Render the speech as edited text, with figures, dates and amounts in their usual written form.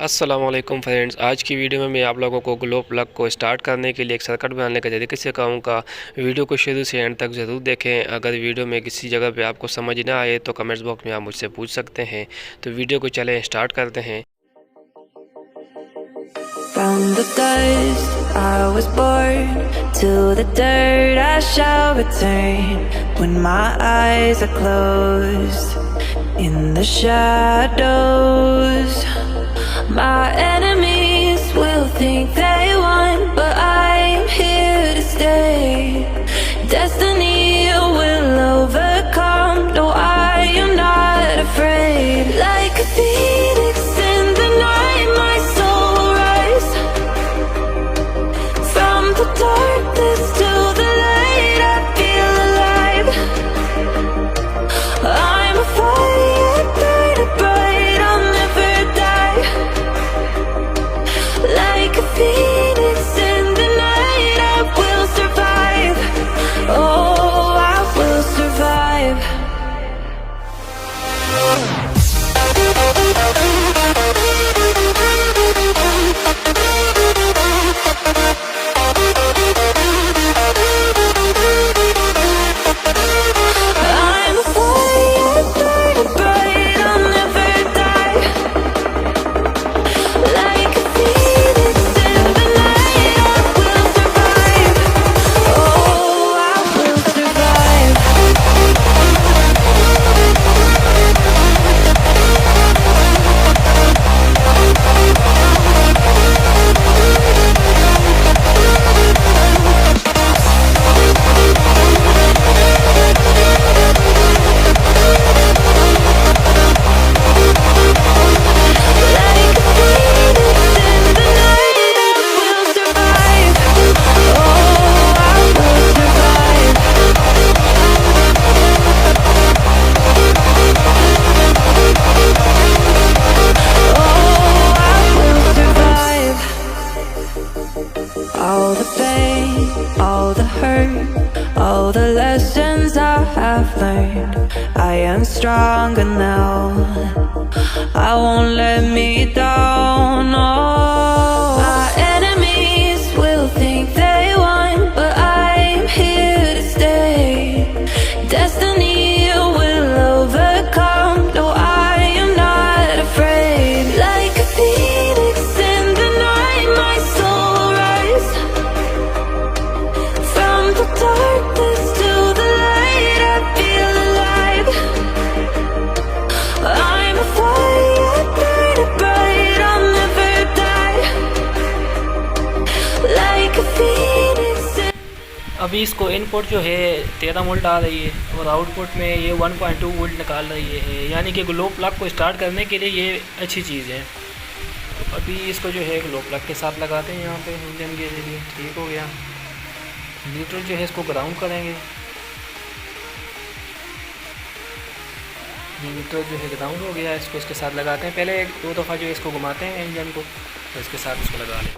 अस्सलामुअलैकुम फ्रेंड्स, आज की वीडियो में मैं आप लोगों को ग्लो प्लग को स्टार्ट करने के लिए एक सर्किट बनाने का तरीके से कहूँगा। वीडियो को शुरू से एंड तक ज़रूर देखें। अगर वीडियो में किसी जगह पे आपको समझ ना आए तो कमेंट्स बॉक्स में आप मुझसे पूछ सकते हैं। तो वीडियो को चलें स्टार्ट करते हैं। From the dust I was born, to the dirt I shall return. When my eyes are closed, in the shadows, my enemies will think they won, but I'm here to stay. Destiny will overcome, no, I am not afraid. Like a phoenix in the night, my soul rise. From the darkness to the light, I feel alive. I'm a fire, burning bright, I'll never die. Like a phoenix in the night, I will survive. Oh, I will survive. I'm a fire, burning bright, I'll never die. Like a phoenix in the night, I will survive. Oh, I will survive. Like a phoenix in the night, I will survive. Oh, I will survive. Oh, I will survive. All the pain, all the hurt, all the lessons I have learned, I am stronger now. I won't let me down. Oh, my enemies will think they won, but I'm here to stay. Destiny will overcome. No, I am not afraid. Like a phoenix in the night, my soul rise. From the darkness to the light, I feel alive. I'm a fire, burning bright, I'll never die. Like a phoenix in अभी इसको input जो है 13 volt आ रही है और output में ये 1.2 volt निकाल रही है, यानी कि ग्लो प्लग को स्टार्ट करने के लिए ये अच्छी चीज़ है। तो अभी इसको जो है ग्लो प्लग के साथ लगाते हैं यहाँ पे इंजन के लिए। ठीक हो गया। न्यूट्रल जो है इसको ग्राउंड करेंगे। न्यूट्रल जो है ग्राउंड हो गया, इसको इसके साथ लगाते हैं। पहले 1-2 दफ़ा जो है इसको घुमाते हैं इंजन को, तो इसके साथ इसको लगा लें।